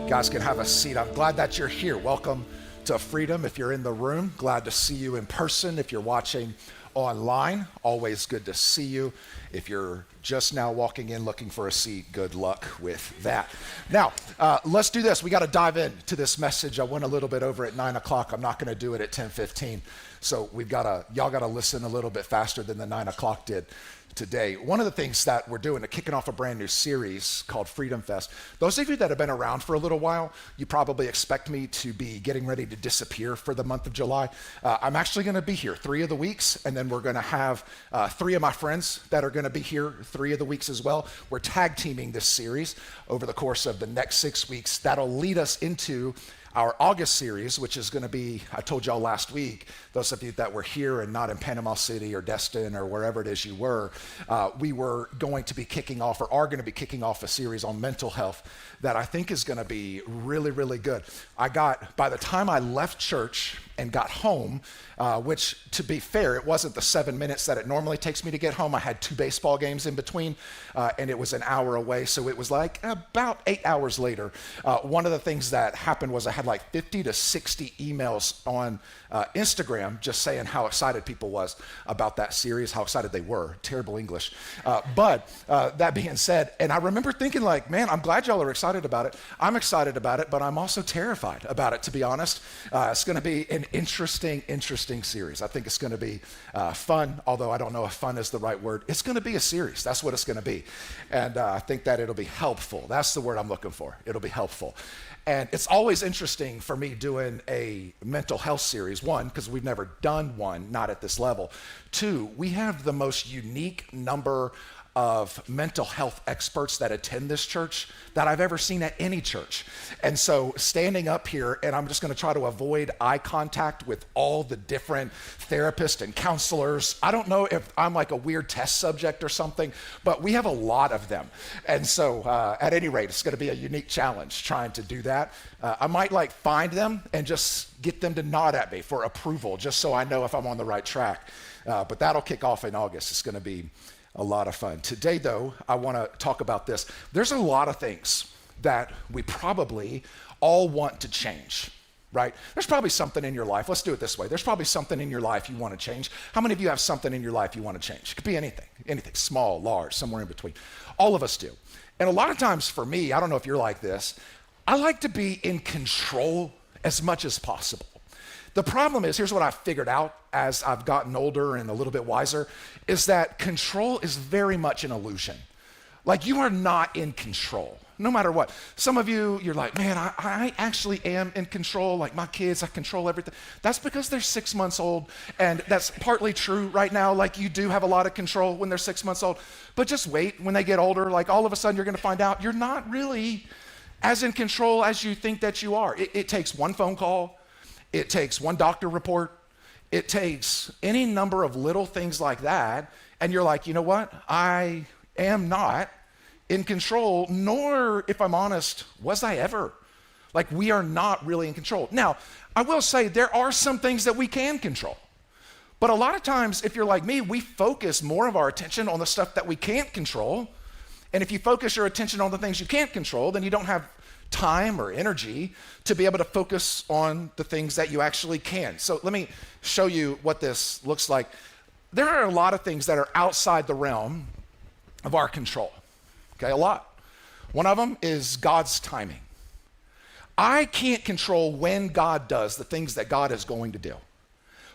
guys can have a seat. I'm glad that you're here. Welcome to Freedom. If you're in the room, glad to see you in person. If you're watching online, always good to see you. If you're just now walking in looking for a seat, good luck with that. Now, let's do this. We got to dive into this message. I went a little bit over at 9 o'clock. I'm not going to do it at 10:15. So y'all got to listen a little bit faster than the 9 o'clock did today. One of the things that we're doing, kicking off a brand new series called FRDM Fest. Those of you that have been around for a little while, you probably expect me to be getting ready to disappear for the month of July. I'm actually going to be here 3 of the weeks, and then we're going to have 3 of my friends that are going to be here 3 of the weeks as well. We're tag teaming this series over the course of the next 6 weeks. That'll lead us into our August series, which is going to be, I told y'all last week, those of you that were here and not in Panama City or Destin or wherever it is you were, we were going to be kicking off, or are going to be kicking off, a series on mental health that I think is going to be really, really good. By the time I left church and got home, which, to be fair, it wasn't the 7 minutes that it normally takes me to get home. I had 2 baseball games in between, and it was an hour away, so it was like about 8 hours later. One of the things that happened was I had like 50 to 60 emails on Instagram just saying how excited people was about that series, how excited they were. Terrible English. But that being said, and I remember thinking like, man, I'm glad y'all are excited about it. I'm excited about it, but I'm also terrified about it, to be honest. It's going to be an interesting series. I think it's going to be fun, although I don't know if fun is the right word. It's going to be a series. That's what it's going to be. And I think that it'll be helpful. That's the word I'm looking for. It'll be helpful. And it's always interesting for me doing a mental health series. 1, because we've never done one, not at this level. 2, we have the most unique number of mental health experts that attend this church that I've ever seen at any church. And so standing up here, and I'm just going to try to avoid eye contact with all the different therapists and counselors. I don't know if I'm like a weird test subject or something, but we have a lot of them. And so at any rate, it's going to be a unique challenge trying to do that. I might like find them and just get them to nod at me for approval, just so I know if I'm on the right track. But that'll kick off in August. It's going to be a lot of fun. Today, though, I want to talk about this. There's a lot of things that we probably all want to change, right? There's probably something in your life. Let's do it this way. There's probably something in your life you want to change. How many of you have something in your life you want to change? It could be anything, small, large, somewhere in between. All of us do. And a lot of times for me, I don't know if you're like this, I like to be in control as much as possible. The problem is, here's what I've figured out as I've gotten older and a little bit wiser, is that control is very much an illusion. Like, you are not in control, no matter what. Some of you, you're like, man, I actually am in control. Like my kids, I control everything. That's because they're 6 months old, and that's partly true right now. Like, you do have a lot of control when they're 6 months old, but just wait. When they get older, like all of a sudden you're gonna find out you're not really as in control as you think that you are. It takes one phone call. It takes one doctor report. It takes any number of little things like that. And you're like, you know what? I am not in control, nor, if I'm honest, was I ever. Like, we are not really in control. Now, I will say there are some things that we can control. But a lot of times, if you're like me, we focus more of our attention on the stuff that we can't control. And if you focus your attention on the things you can't control, then you don't have time or energy to be able to focus on the things that you actually can. So let me show you what this looks like. There are a lot of things that are outside the realm of our control. Okay, a lot. One of them is God's timing. I can't control when God does the things that God is going to do.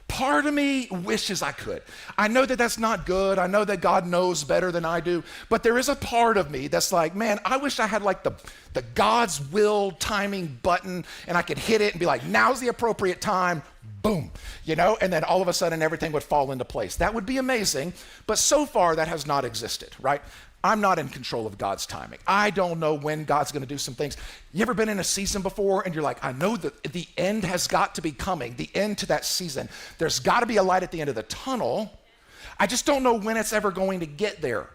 Part of me wishes I could. I know that that's not good. I know that God knows better than I do, but there is a part of me that's like, man, I wish I had like the God's will timing button, and I could hit it and be like, now's the appropriate time, boom, and then all of a sudden everything would fall into place. That would be amazing, but so far that has not existed, right? I'm not in control of God's timing. I don't know when God's going to do some things. You ever been in a season before and you're like, I know that the end has got to be coming, the end to that season. There's got to be a light at the end of the tunnel. I just don't know when it's ever going to get there.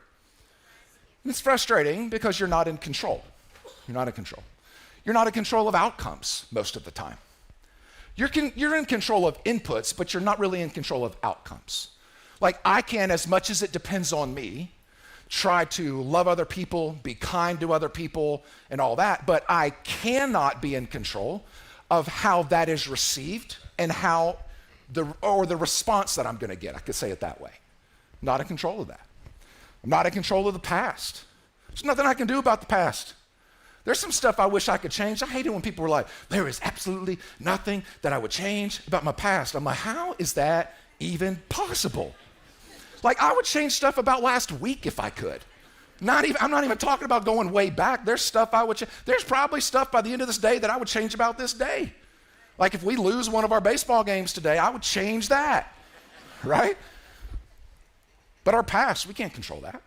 And it's frustrating because you're not in control. You're not in control. You're not in control of outcomes most of the time. You're in control of inputs, but you're not really in control of outcomes. Like, I can, as much as it depends on me, try to love other people, be kind to other people, and all that, but I cannot be in control of how that is received and how the response that I'm going to get. I could say it that way. I'm not in control of that. I'm not in control of the past. There's nothing I can do about the past. There's some stuff I wish I could change. I hate it when people were like, there is absolutely nothing that I would change about my past. I'm like, how is that even possible? Like, I would change stuff about last week if I could. I'm not even talking about going way back. There's stuff I would change. There's probably stuff by the end of this day that I would change about this day. Like if we lose one of our baseball games today, I would change that, right? But our past, we can't control that.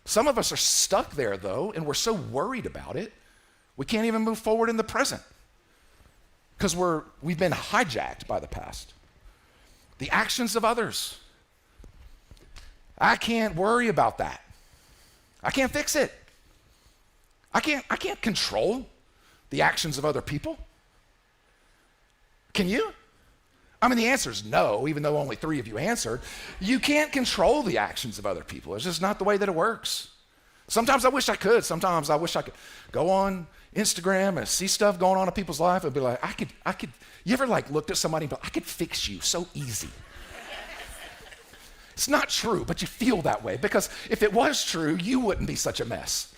Some of us are stuck there though, and we're so worried about it, we can't even move forward in the present because we've been hijacked by the past. The actions of others. I can't worry about that. I can't fix it. I can't control the actions of other people. Can you? I mean, the answer is no, even though only 3 of you answered. You can't control the actions of other people. It's just not the way that it works. Sometimes I wish I could. Sometimes I wish I could go on Instagram and see stuff going on in people's life and be like, I could. You ever like looked at somebody and be like, I could fix you so easy. It's not true, but you feel that way because if it was true, you wouldn't be such a mess.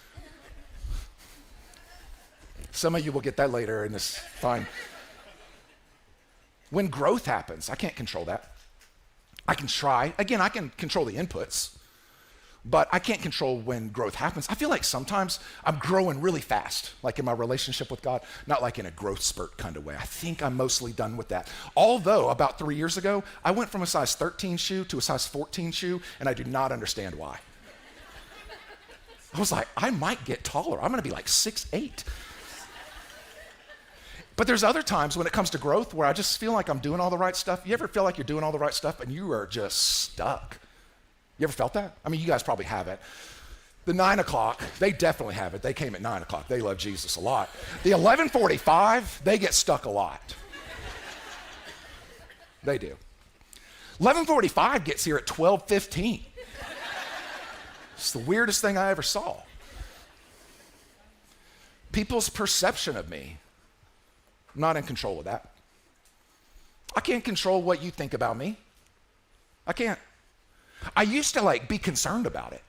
Some of you will get that later and it's fine. When growth happens, I can't control that. I can try. Again, I can control the inputs, but I can't control when growth happens. I feel like sometimes I'm growing really fast, like in my relationship with God, not like in a growth spurt kind of way. I think I'm mostly done with that. Although about 3 years ago, I went from a size 13 shoe to a size 14 shoe, and I do not understand why. I was like, I might get taller. I'm gonna be like 6'8". But there's other times when it comes to growth where I just feel like I'm doing all the right stuff. You ever feel like you're doing all the right stuff and you are just stuck? You ever felt that? I mean, you guys probably have it. The 9 o'clock, they definitely have it. They came at 9 o'clock. They love Jesus a lot. The 11:45, they get stuck a lot. They do. 11:45 gets here at 12:15. It's the weirdest thing I ever saw. People's perception of me, I'm not in control of that. I can't control what you think about me. I can't. I used to like be concerned about it.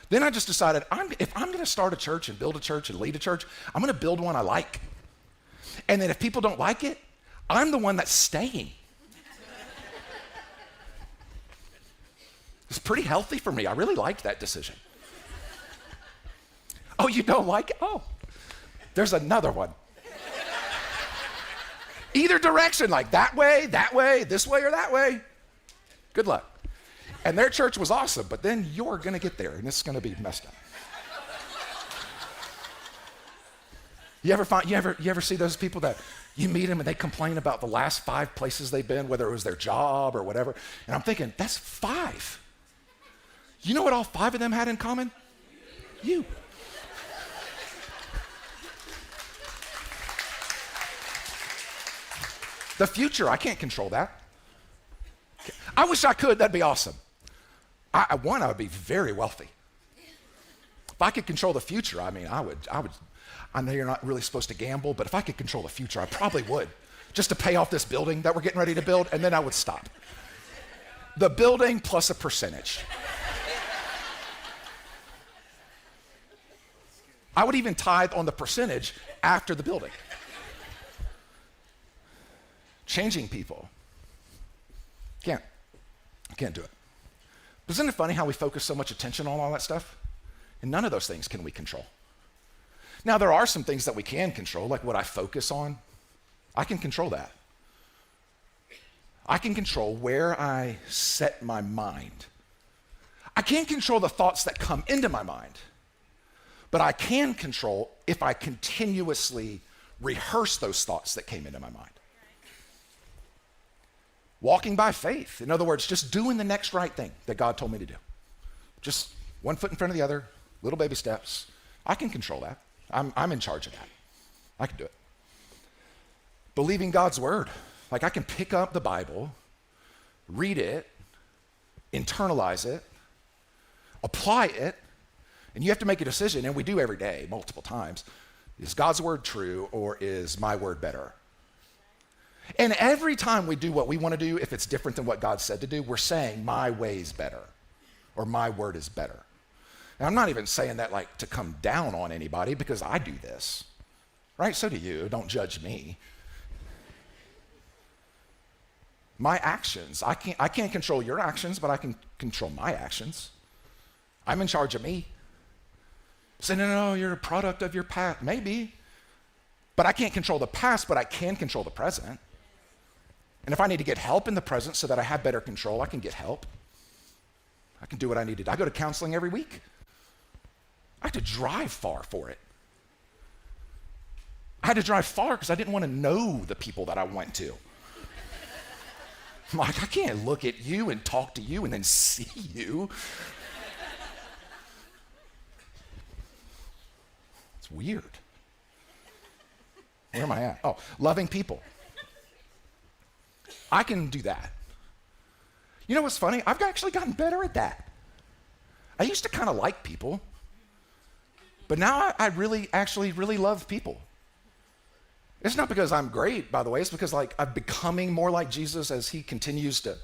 Then I just decided if I'm gonna start a church and build a church and lead a church, I'm gonna build one I like. And then if people don't like it, I'm the one that's staying. It's pretty healthy for me. I really liked that decision. Oh, you don't like it? Oh, there's another one. Either direction, like that way, this way, or that way. Good luck. And their church was awesome, but then you're gonna get there and it's gonna be messed up. You ever see those people that you meet them and they complain about the last 5 places they've been, whether it was their job or whatever, and I'm thinking, that's 5. You know what all 5 of them had in common? You. The future, I can't control that. I wish I could, that'd be awesome. I would be very wealthy. If I could control the future, I mean, I would. I know you're not really supposed to gamble, but if I could control the future, I probably would. Just to pay off this building that we're getting ready to build, and then I would stop. The building plus a percentage. I would even tithe on the percentage after the building. Changing people. I can't do it. But isn't it funny how we focus so much attention on all that stuff? And none of those things can we control. Now, there are some things that we can control, like what I focus on. I can control that. I can control where I set my mind. I can't control the thoughts that come into my mind, but I can control if I continuously rehearse those thoughts that came into my mind. Walking by faith. In other words, just doing the next right thing that God told me to do. Just one foot in front of the other, little baby steps. I can control that. I'm in charge of that. I can do it. Believing God's word. Like I can pick up the Bible, read it, internalize it, apply it, and you have to make a decision, and we do every day, multiple times. Is God's word true, or is my word better? And every time we do what we want to do, if it's different than what God said to do, we're saying my way's better, or my word is better. And I'm not even saying that like to come down on anybody, because I do this, right? So do you. Don't judge me. My actions, I can't control your actions, but I can control my actions. I'm in charge of me. Say, no, you're a product of your past. Maybe. But I can't control the past, but I can control the present. And if I need to get help in the present so that I have better control, I can get help. I can do what I need to do. I go to counseling every week. I had to drive far for it. I had to drive far because I didn't want to know the people that I went to. I'm like, I can't look at you and talk to you and then see you. It's weird. Where am I at? Oh, loving people. I can do that. You know what's funny? I've actually gotten better at that. I used to kind of like people, but now I really love people. It's not because I'm great, by the way. It's because like I'm becoming more like Jesus as he continues to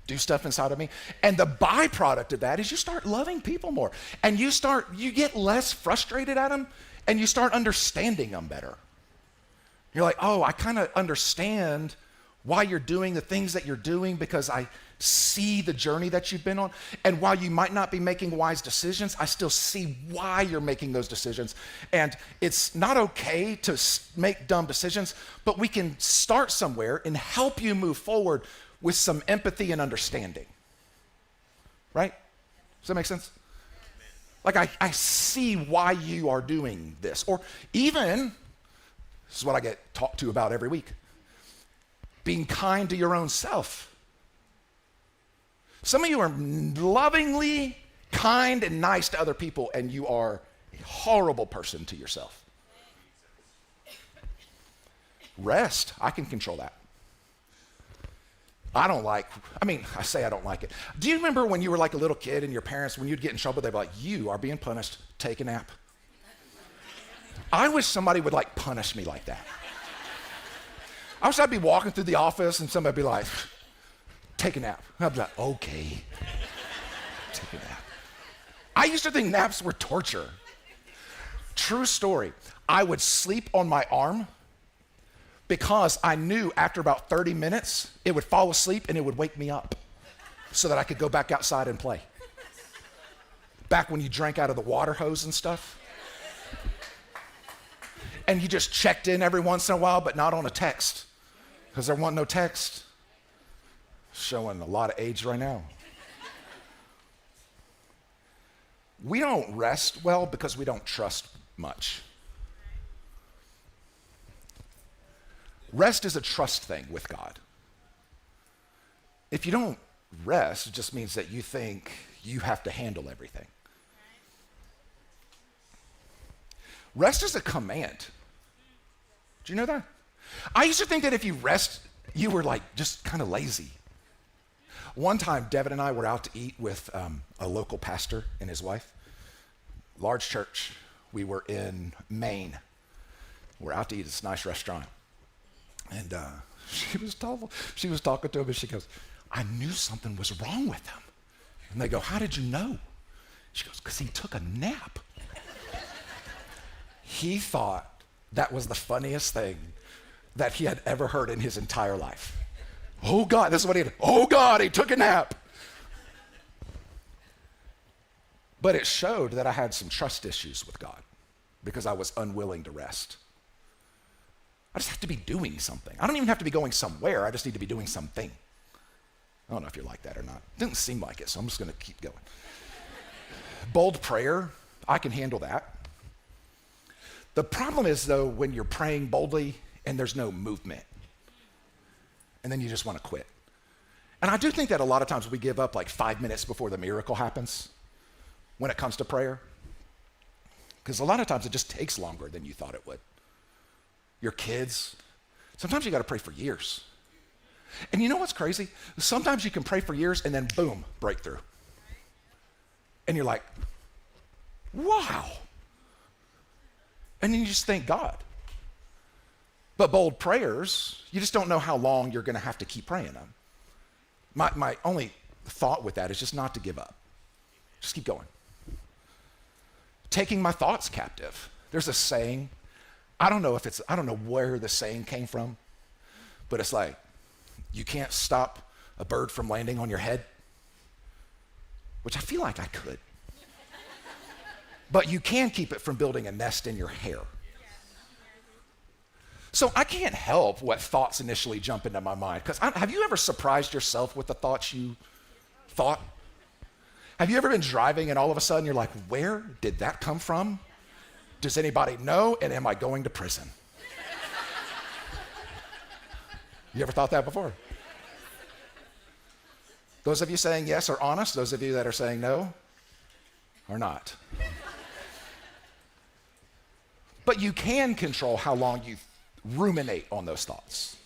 do stuff inside of me. And the byproduct of that is you start loving people more. And you get less frustrated at them, and you start understanding them better. You're like, oh, I kind of understand why you're doing the things that you're doing because I see the journey that you've been on. And while you might not be making wise decisions, I still see why you're making those decisions. And it's not okay to make dumb decisions, but we can start somewhere and help you move forward with some empathy and understanding. Right? Does that make sense? Like I see why you are doing this. Or even, this is what I get talked to about every week, being kind to your own self. Some of you are lovingly kind and nice to other people, and you are a horrible person to yourself. Rest, I can control that. I say I don't like it. Do you remember when you were like a little kid and your parents, when you'd get in trouble, they'd be like, you are being punished, take a nap. I wish somebody would like punish me like that. I wish I'd be walking through the office and somebody'd be like, take a nap. I'd be like, okay, take a nap. I used to think naps were torture. True story. I would sleep on my arm because I knew after about 30 minutes, it would fall asleep and it would wake me up so that I could go back outside and play. Back when you drank out of the water hose and stuff. And you just checked in every once in a while, but not on a text because there wasn't no text. Showing a lot of age right now. We don't rest well because we don't trust much. Rest is a trust thing with God. If you don't rest, it just means that you think you have to handle everything. Rest is a command. Do you know that? I used to think that if you rest, you were like just kind of lazy. One time, Devin and I were out to eat with a local pastor and his wife. Large church. We were in Maine. We're out to eat at this nice restaurant. And she was talking to him, and she goes, I knew something was wrong with him. And they go, how did you know? She goes, because he took a nap. He thought that was the funniest thing that he had ever heard in his entire life. Oh God, this is what he did. Oh God, he took a nap. But it showed that I had some trust issues with God because I was unwilling to rest. I just have to be doing something. I don't even have to be going somewhere. I just need to be doing something. I don't know if you're like that or not. It didn't seem like it, so I'm just going to keep going. Bold prayer, I can handle that. The problem is, though, when you're praying boldly and there's no movement, and then you just want to quit. And I do think that a lot of times we give up like 5 minutes before the miracle happens when it comes to prayer. Because a lot of times it just takes longer than you thought it would. Your kids, sometimes you got to pray for years. And you know what's crazy? Sometimes you can pray for years and then boom, breakthrough. And you're like, wow. And then you just thank God. But bold prayers, you just don't know how long you're going to have to keep praying them. My only thought with that is just not to give up. Just keep going. Taking my thoughts captive. There's a saying, I don't know where the saying came from, but it's like, you can't stop a bird from landing on your head, which I feel like I could. But you can keep it from building a nest in your hair. So I can't help what thoughts initially jump into my mind. Because have you ever surprised yourself with the thoughts you thought? Have you ever been driving and all of a sudden you're like, where did that come from? Does anybody know? And am I going to prison? You ever thought that before? Those of you saying yes are honest. Those of you that are saying no are not. But you can control how long you ruminate on those thoughts.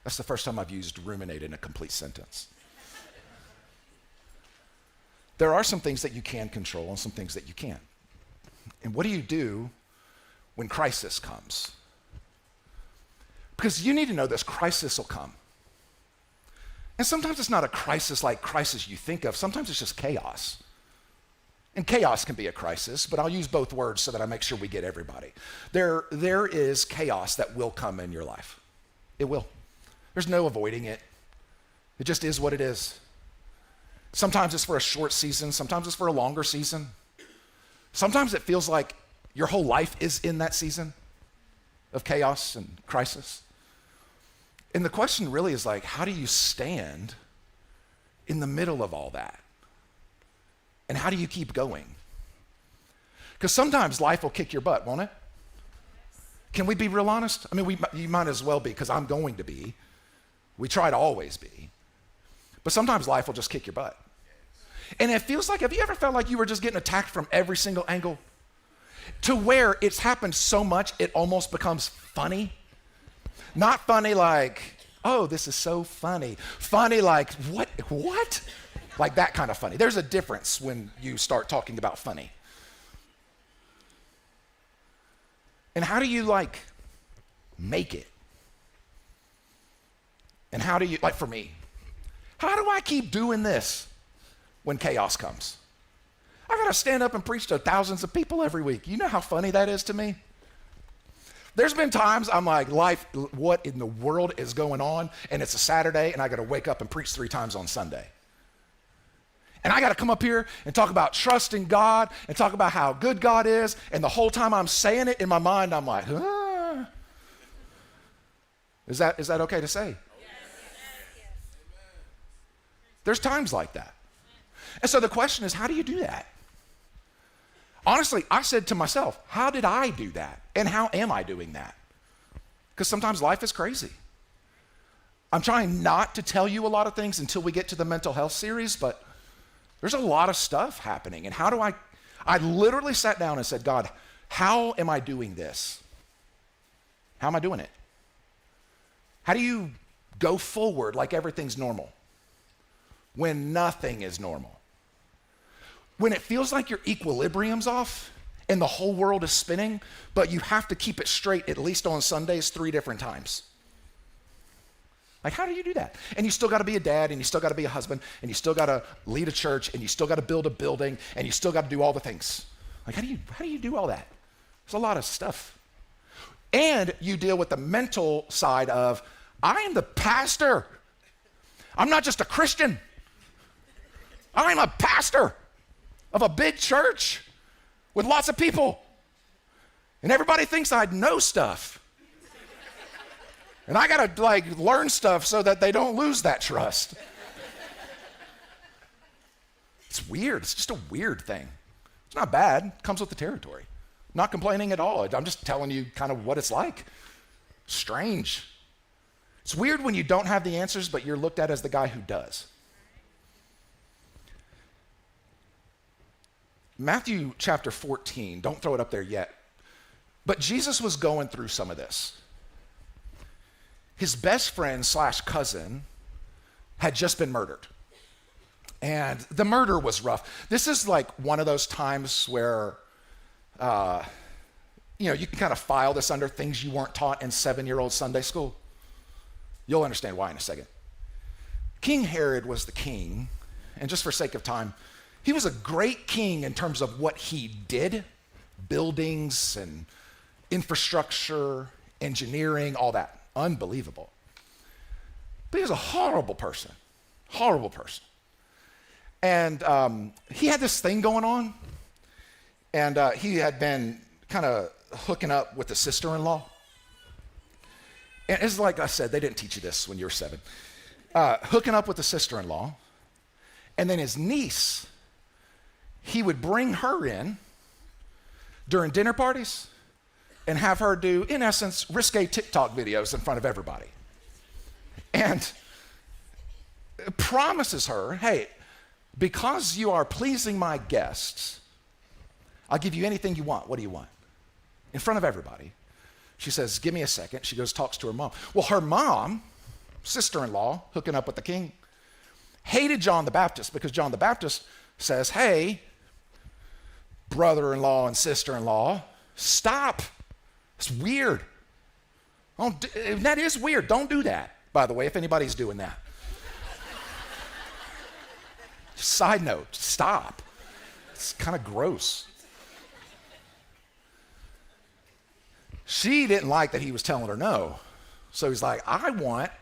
That's the first time I've used ruminate in a complete sentence. There are some things that you can control and some things that you can't. And what do you do when crisis comes? Because you need to know this crisis will come. And sometimes it's not a crisis like crisis you think of. Sometimes it's just chaos. And chaos can be a crisis, but I'll use both words so that I make sure we get everybody. There is chaos that will come in your life. It will. There's no avoiding it. It just is what it is. Sometimes it's for a short season. Sometimes it's for a longer season. Sometimes it feels like your whole life is in that season of chaos and crisis. And the question really is like, how do you stand in the middle of all that? And how do you keep going? Because sometimes life will kick your butt, won't it? Can we be real honest? I mean, you might as well be, because I'm going to be. We try to always be. But sometimes life will just kick your butt. And it feels like, have you ever felt like you were just getting attacked from every single angle? To where it's happened so much, it almost becomes funny. Not funny like, oh, this is so funny. Funny like, what? Like that kind of funny. There's a difference when you start talking about funny. And how do you like make it? And how do you, like for me, how do I keep doing this when chaos comes? I gotta stand up and preach to thousands of people every week. You know how funny that is to me? There's been times I'm like, life, what in the world is going on? And it's a Saturday and I gotta wake up and preach 3 times on Sunday. And I got to come up here and talk about trusting God and talk about how good God is. And the whole time I'm saying it in my mind, I'm like, ah. Is that okay to say? Yes. There's times like that. And so the question is, how do you do that? Honestly, I said to myself, how did I do that? And how am I doing that? Because sometimes life is crazy. I'm trying not to tell you a lot of things until we get to the mental health series, but there's a lot of stuff happening. And how do I literally sat down and said, God, how am I doing this? How am I doing it? How do you go forward like everything's normal when nothing is normal? When it feels like your equilibrium's off and the whole world is spinning, but you have to keep it straight at least on Sundays 3 different times. Like, how do you do that? And you still got to be a dad, and you still got to be a husband, and you still got to lead a church, and you still got to build a building, and you still got to do all the things. Like, how do you do all that? There's a lot of stuff. And you deal with the mental side of, I am the pastor. I'm not just a Christian. I'm a pastor of a big church with lots of people. And everybody thinks I know stuff. And I gotta like learn stuff so that they don't lose that trust. It's weird. It's just a weird thing. It's not bad. It comes with the territory. Not complaining at all. I'm just telling you kind of what it's like. Strange. It's weird when you don't have the answers, but you're looked at as the guy who does. Matthew chapter 14, don't throw it up there yet, but Jesus was going through some of this. His best friend / cousin had just been murdered. And the murder was rough. This is like one of those times where, you can kind of file this under things you weren't taught in 7-year-old Sunday school. You'll understand why in a second. King Herod was the king, and just for sake of time, he was a great king in terms of what he did, buildings and infrastructure, engineering, all that. Unbelievable. But he was a horrible person. And he had this thing going on, and he had been kind of hooking up with the sister-in-law. And it's like I said, they didn't teach you this when you were 7. Hooking up with the sister-in-law, and then his niece, he would bring her in during dinner parties and have her do, in essence, risque TikTok videos in front of everybody. And promises her, hey, because you are pleasing my guests, I'll give you anything you want. What do you want? In front of everybody. She says, give me a second. She goes, talks to her mom. Well, her mom, sister-in-law, hooking up with the king, hated John the Baptist because John the Baptist says, hey, brother-in-law and sister-in-law, stop. It's weird. That is weird. Don't do that, by the way, if anybody's doing that. Side note, stop. It's kind of gross. She didn't like that he was telling her no. So he's like,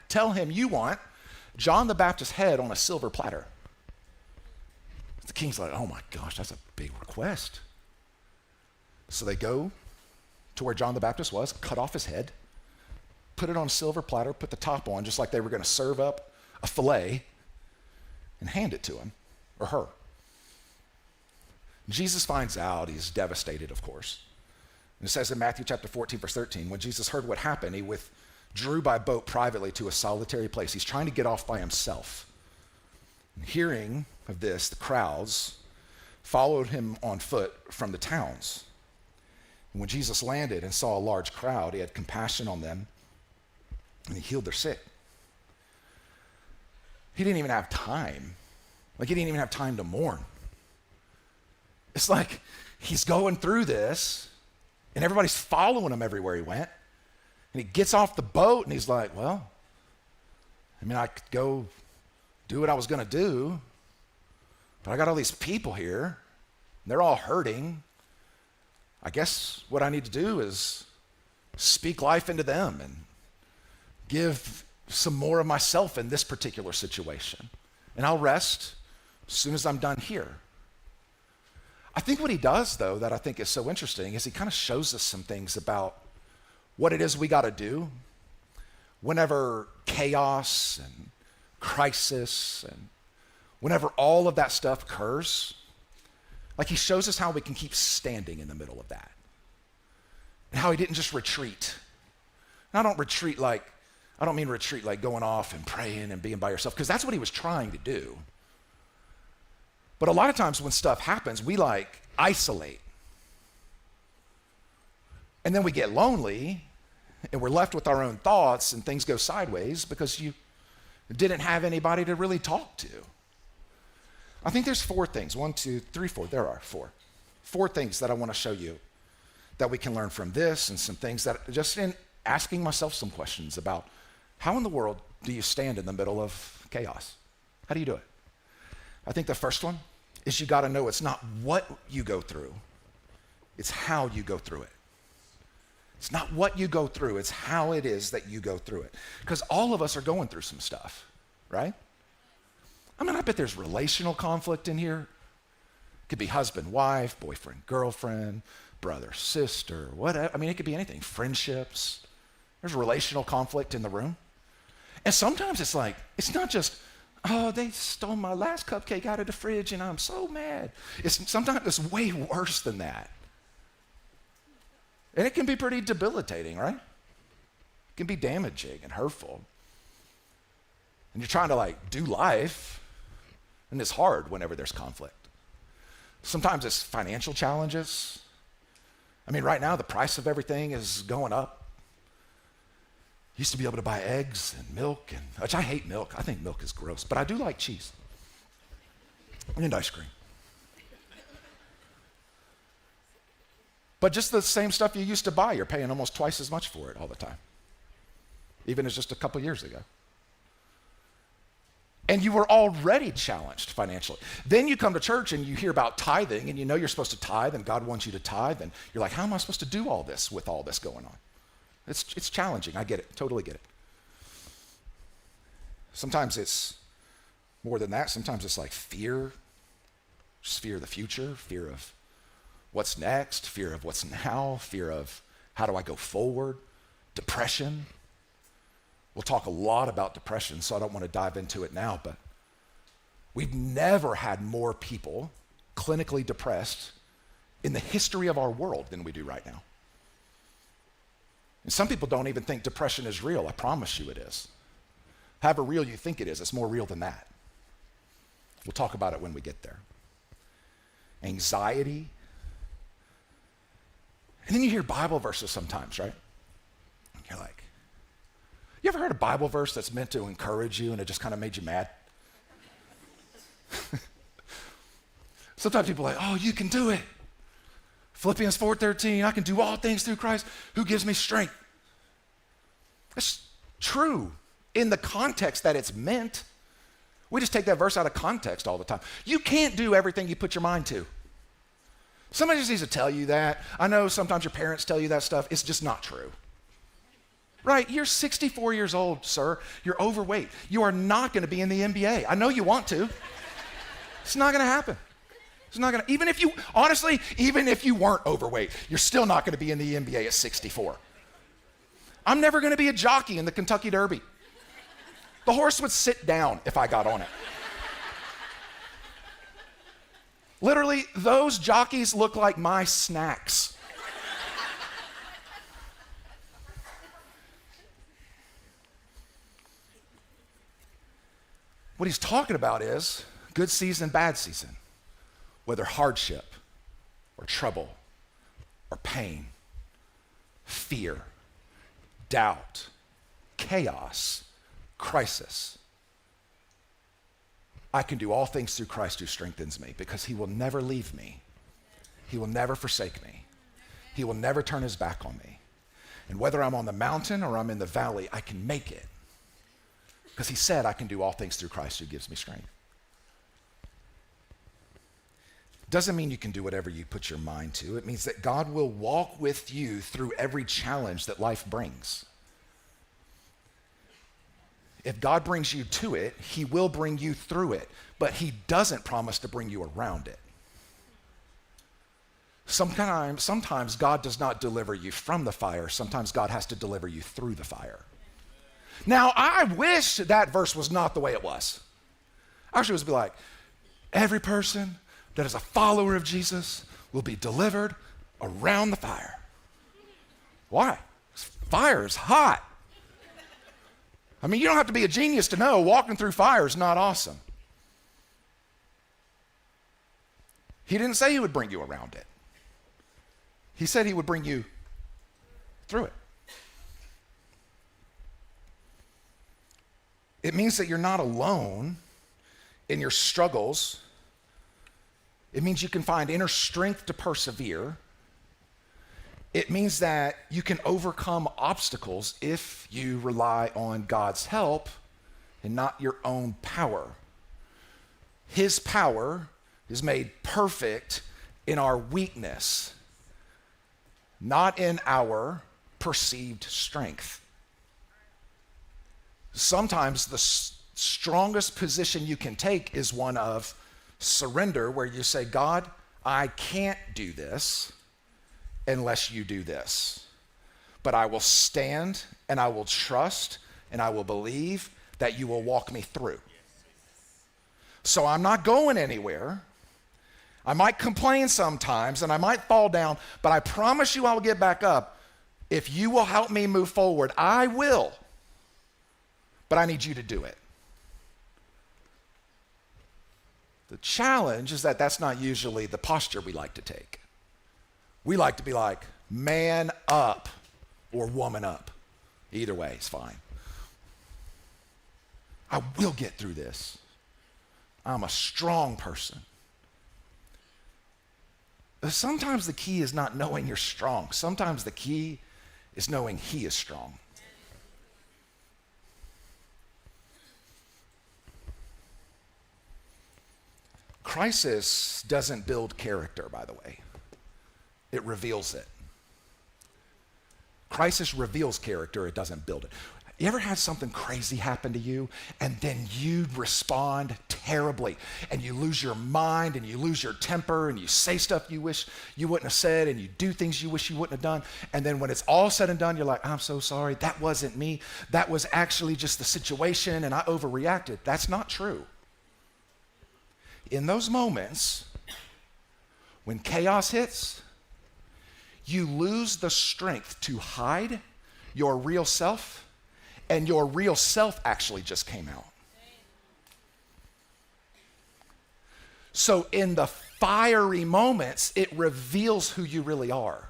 tell him you want John the Baptist's head on a silver platter. The king's like, oh my gosh, that's a big request. So they go to where John the Baptist was, cut off his head, put it on a silver platter, put the top on, just like they were going to serve up a filet, and hand it to him, or her. Jesus finds out. He's devastated, of course. And it says in Matthew chapter 14, verse 13, when Jesus heard what happened, he withdrew by boat privately to a solitary place. He's trying to get off by himself. And hearing of this, the crowds followed him on foot from the towns. And when Jesus landed and saw a large crowd, he had compassion on them, and he healed their sick. He didn't even have time. He didn't even have time to mourn. It's like he's going through this, and everybody's following him everywhere he went. And he gets off the boat, and he's like, well, I could go do what I was going to do, but I got all these people here, and they're all hurting. I guess what I need to do is speak life into them and give some more of myself in this particular situation. And I'll rest as soon as I'm done here. I think what he does, though, that I think is so interesting is he kind of shows us some things about what it is we got to do whenever chaos and crisis and whenever all of that stuff occurs. He shows us how we can keep standing in the middle of that. And how he didn't just retreat. And I don't mean retreat like going off and praying and being by yourself, because that's what he was trying to do. But a lot of times when stuff happens, we isolate. And then we get lonely and we're left with our own thoughts and things go sideways because you didn't have anybody to really talk to. I think there's 4 things. 1, 2, 3, 4. There are 4. 4 things that I want to show you that we can learn from this, and some things that just in asking myself some questions about how in the world do you stand in the middle of chaos? How do you do it? I think the first one is you got to know it's not what you go through, it's how you go through it. It's not what you go through, it's how it is that you go through it. Because all of us are going through some stuff, right? I bet there's relational conflict in here. It could be husband, wife, boyfriend, girlfriend, brother, sister, whatever. It could be anything. Friendships. There's relational conflict in the room. And sometimes it's not just, oh, they stole my last cupcake out of the fridge and I'm so mad. Sometimes it's way worse than that. And it can be pretty debilitating, right? It can be damaging and hurtful. And you're trying to do life, and it's hard whenever there's conflict. Sometimes it's financial challenges. Right now the price of everything is going up. Used to be able to buy eggs and milk, which I hate milk. I think milk is gross, but I do like cheese. and ice cream. But just the same stuff you used to buy, you're paying almost twice as much for it all the time, even as just a couple years ago. And you were already challenged financially. Then you come to church and you hear about tithing, and you know you're supposed to tithe, and God wants you to tithe, and you're like, how am I supposed to do all this with all this going on? It's challenging. I get it. Totally get it. Sometimes it's more than that. Sometimes it's like fear, just fear of the future, fear of what's next, fear of what's now, fear of how do I go forward, depression. We'll talk a lot about depression, so I don't want to dive into it now, but we've never had more people clinically depressed in the history of our world than we do right now. And some people don't even think depression is real. I promise you it is. However real you think it is, it's more real than that. We'll talk about it when we get there. Anxiety. And then you hear Bible verses sometimes, right? You're like, you ever heard a Bible verse that's meant to encourage you and it just kind of made you mad? Sometimes people are like, oh, you can do it. Philippians 4:13, I can do all things through Christ who gives me strength. That's true in the context that it's meant. We just take that verse out of context all the time. You can't do everything you put your mind to. Somebody just needs to tell you that. I know sometimes your parents tell you that stuff. It's just not true. Right, you're 64 years old, sir. You're overweight. You are not going to be in the NBA. I know you want to. It's not going to happen. It's not going to, even if you weren't overweight, you're still not going to be in the NBA at 64. I'm never going to be a jockey in the Kentucky Derby. The horse would sit down if I got on it. Literally, those jockeys look like my snacks. What he's talking about is good season, bad season, whether hardship or trouble or pain, fear, doubt, chaos, crisis. I can do all things through Christ who strengthens me, because he will never leave me. He will never forsake me. He will never turn his back on me. And whether I'm on the mountain or I'm in the valley, I can make it. Because he said, I can do all things through Christ who gives me strength. Doesn't mean you can do whatever you put your mind to. It means that God will walk with you through every challenge that life brings. If God brings you to it, he will bring you through it, but he doesn't promise to bring you around it. Sometimes God does not deliver you from the fire. Sometimes God has to deliver you through the fire. Now, I wish that verse was not the way it was. I wish it was be like, every person that is a follower of Jesus will be delivered around the fire. Why? Fire is hot. I mean, you don't have to be a genius to know walking through fire is not awesome. He didn't say he would bring you around it. He said he would bring you through it. It means that you're not alone in your struggles. It means you can find inner strength to persevere. It means that you can overcome obstacles if you rely on God's help and not your own power. His power is made perfect in our weakness, not in our perceived strength. Sometimes the strongest position you can take is one of surrender, where you say, God, I can't do this unless you do this. But I will stand and I will trust and I will believe that you will walk me through. So I'm not going anywhere. I might complain sometimes and I might fall down, but I promise you I will get back up. If you will help me move forward, I will. But I need you to do it. The challenge is that that's not usually the posture we like to take. We like to be like, man up or woman up. Either way, it's fine. I will get through this. I'm a strong person. Sometimes the key is not knowing you're strong. Sometimes the key is knowing He is strong. Crisis doesn't build character, by the way. It reveals it. Crisis reveals character, it doesn't build it. You ever had something crazy happen to you and then you respond terribly and you lose your mind and you lose your temper and you say stuff you wish you wouldn't have said and you do things you wish you wouldn't have done, and then when it's all said and done, you're like, I'm so sorry, that wasn't me. That was actually just the situation and I overreacted. That's not true. In those moments, when chaos hits, you lose the strength to hide your real self, and your real self actually just came out. So in the fiery moments, it reveals who you really are.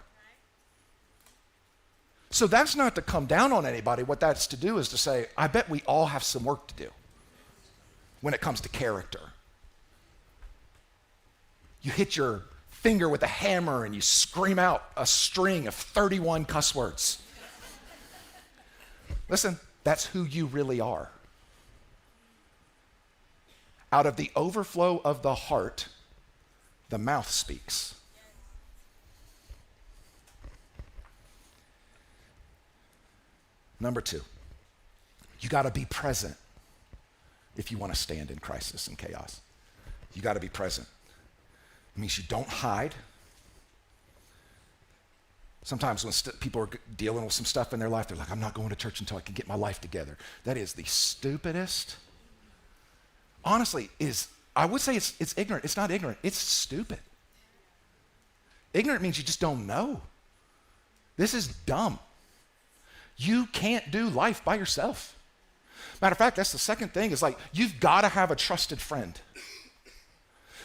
So that's not to come down on anybody. What that's to do is to say, I bet we all have some work to do when it comes to character. You hit your finger with a hammer and you scream out a string of 31 cuss words. Listen, that's who you really are. Out of the overflow of the heart, the mouth speaks. Number 2, you got to be present if you want to stand in crisis and chaos. You got to be present. It means you don't hide. Sometimes when people are dealing with some stuff in their life, they're like, I'm not going to church until I can get my life together. That is the stupidest. Honestly, I would say it's ignorant. It's not ignorant. It's stupid. Ignorant means you just don't know. This is dumb. You can't do life by yourself. Matter of fact, that's the second thing, is like, you've got to have a trusted friend.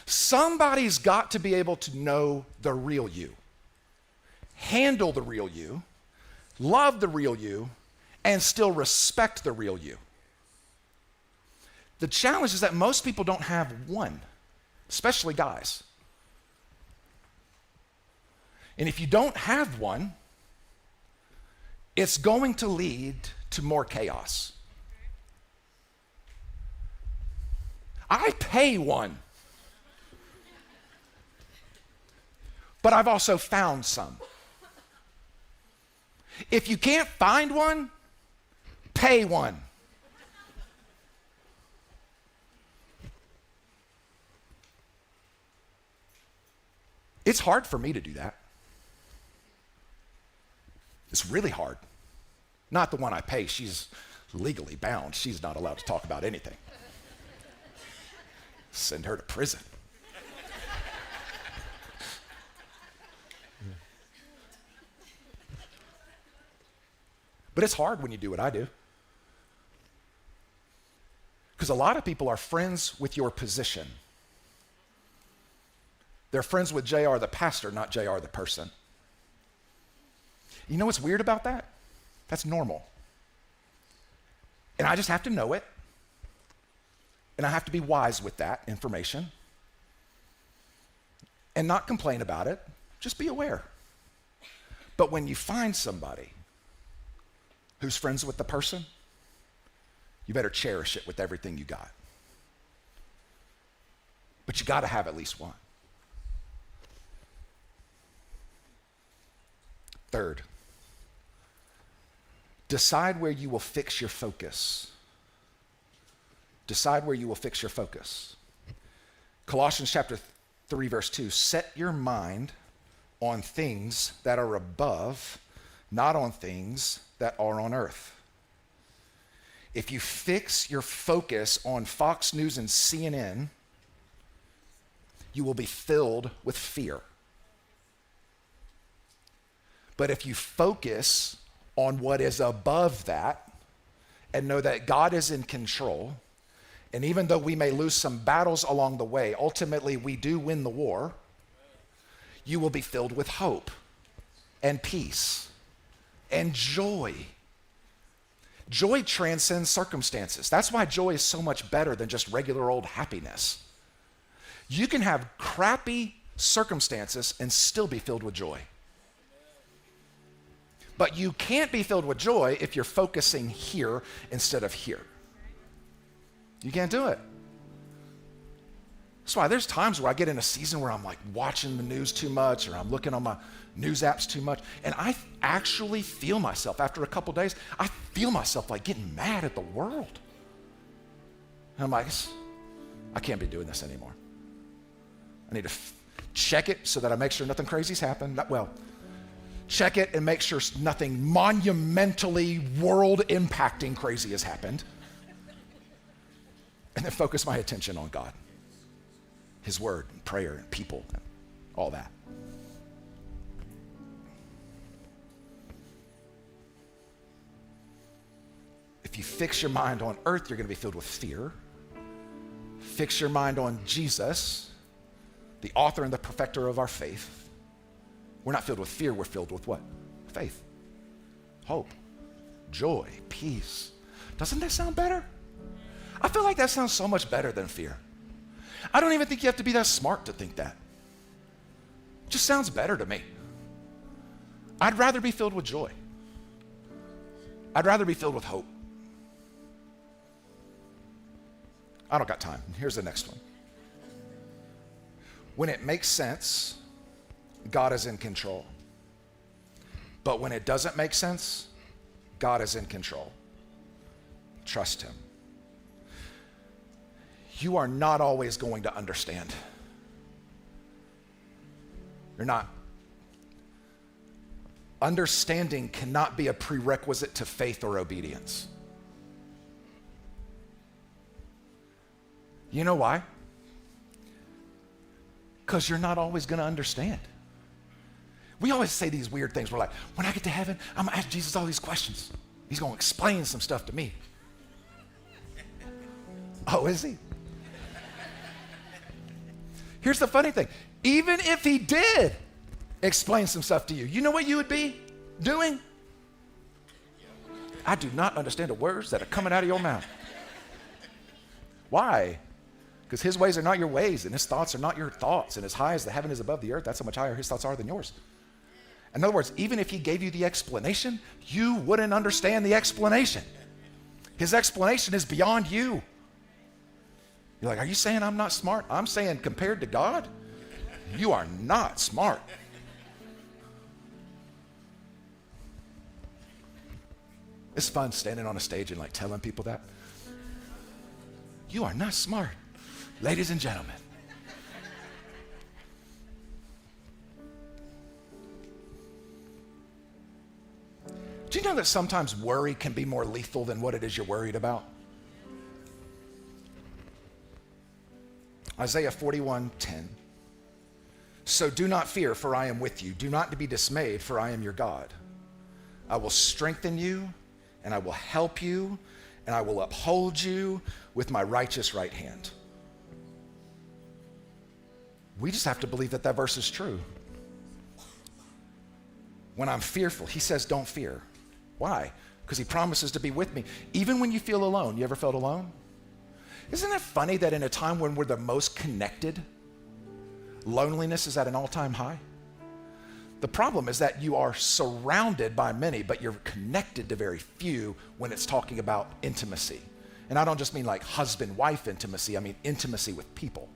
Somebody's got to be able to know the real you, handle the real you, love the real you, and still respect the real you. The challenge is that most people don't have one, especially guys. And if you don't have one, it's going to lead to more chaos. I pay one, but I've also found some. If you can't find one, pay one. It's hard for me to do that. It's really hard. Not the one I pay. She's legally bound. She's not allowed to talk about anything. Send her to prison. But it's hard when you do what I do. Because a lot of people are friends with your position. They're friends with JR the pastor, not JR the person. You know what's weird about that? That's normal. And I just have to know it. And I have to be wise with that information. And not complain about it. Just be aware. But when you find somebody who's friends with the person, you better cherish it with everything you got. But you got to have at least one. Third, decide where you will fix your focus. Decide where you will fix your focus. Colossians chapter 3, verse 2, set your mind on things that are above, not on things that are on earth. If you fix your focus on Fox News and CNN, you will be filled with fear. But if you focus on what is above that and know that God is in control, and even though we may lose some battles along the way, ultimately we do win the war, you will be filled with hope and peace and joy. Joy transcends circumstances. That's why joy is so much better than just regular old happiness. You can have crappy circumstances and still be filled with joy. But you can't be filled with joy if you're focusing here instead of here. You can't do it. That's why there's times where I get in a season where I'm like watching the news too much, or I'm looking on my news apps too much, and I actually feel myself, after a couple days, I feel myself like getting mad at the world. And I'm like, I can't be doing this anymore. I need to check it so that I make sure nothing crazy's happened. Check it and make sure nothing monumentally world-impacting crazy has happened. And then focus my attention on God, His Word, and prayer, and people, and all that. If you fix your mind on earth, you're going to be filled with fear. Fix your mind on Jesus, the author and the perfecter of our faith. We're not filled with fear, we're filled with what? Faith, hope, joy, peace. Doesn't that sound better? I feel like that sounds so much better than fear. I don't even think you have to be that smart to think that. It just sounds better to me. I'd rather be filled with joy. I'd rather be filled with hope. I don't got time. Here's the next one. When it makes sense, God is in control. But when it doesn't make sense, God is in control. Trust Him. You are not always going to understand. You're not. Understanding cannot be a prerequisite to faith or obedience. You know why? Because you're not always going to understand. We always say these weird things. We're like, when I get to heaven, I'm going to ask Jesus all these questions. He's going to explain some stuff to me. Oh, is He? Here's the funny thing. Even if He did explain some stuff to you, you know what you would be doing? I do not understand the words that are coming out of your mouth. Why? Because His ways are not your ways, and His thoughts are not your thoughts. And as high as the heaven is above the earth, that's how much higher His thoughts are than yours. In other words, even if He gave you the explanation, you wouldn't understand the explanation. His explanation is beyond you. You're like, are you saying I'm not smart? I'm saying compared to God, you are not smart. It's fun standing on a stage and like telling people that. You are not smart, ladies and gentlemen. Do you know that sometimes worry can be more lethal than what it is you're worried about? Isaiah 41:10. So do not fear, for I am with you. Do not be dismayed, for I am your God. I will strengthen you, and I will help you, and I will uphold you with my righteous right hand. We just have to believe that that verse is true. When I'm fearful, He says don't fear. Why? Because He promises to be with me. Even when you feel alone. You ever felt alone? Isn't it funny that in a time when we're the most connected, loneliness is at an all-time high? The problem is that you are surrounded by many, but you're connected to very few when it's talking about intimacy. And I don't just mean like husband-wife intimacy, I mean intimacy with people.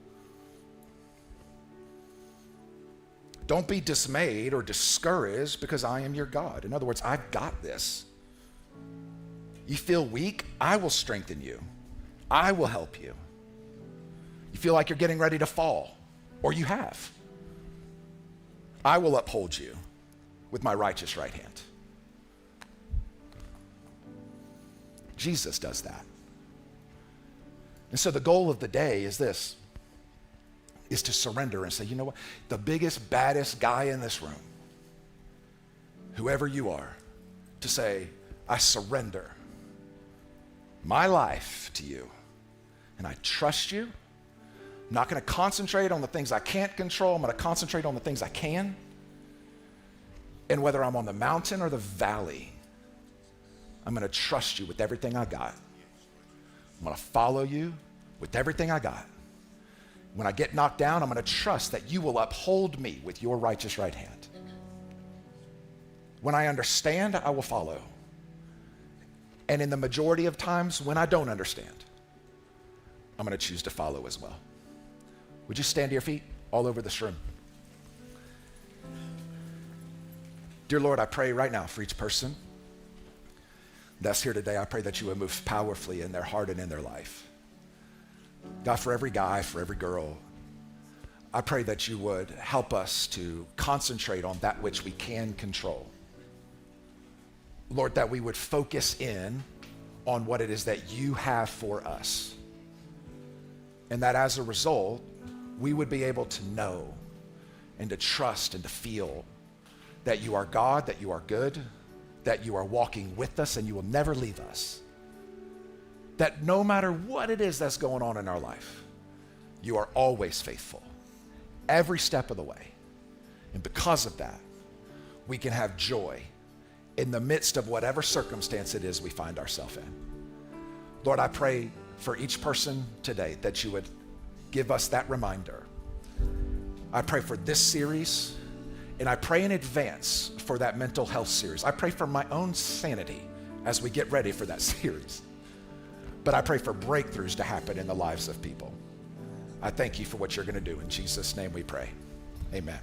Don't be dismayed or discouraged because I am your God. In other words, I've got this. You feel weak? I will strengthen you. I will help you. You feel like you're getting ready to fall, or you have. I will uphold you with my righteous right hand. Jesus does that. And so the goal of the day is this, is to surrender and say, you know what? The biggest, baddest guy in this room, whoever you are, to say, I surrender my life to you, and I trust you. I'm not going to concentrate on the things I can't control. I'm going to concentrate on the things I can. And whether I'm on the mountain or the valley, I'm going to trust you with everything I got. I'm going to follow you with everything I got. When I get knocked down, I'm going to trust that you will uphold me with your righteous right hand. When I understand, I will follow. And in the majority of times when I don't understand, I'm going to choose to follow as well. Would you stand to your feet all over this room? Dear Lord, I pray right now for each person that's here today. I pray that you would move powerfully in their heart and in their life. God, for every guy, for every girl, I pray that you would help us to concentrate on that which we can control. Lord, that we would focus in on what it is that you have for us. And that as a result, we would be able to know and to trust and to feel that you are God, that you are good, that you are walking with us and you will never leave us. That no matter what it is that's going on in our life, you are always faithful, every step of the way. And because of that, we can have joy in the midst of whatever circumstance it is we find ourselves in. Lord, I pray for each person today that you would give us that reminder. I pray for this series, and I pray in advance for that mental health series. I pray for my own sanity as we get ready for that series. But I pray for breakthroughs to happen in the lives of people. I thank you for what you're going to do. In Jesus' name we pray. Amen.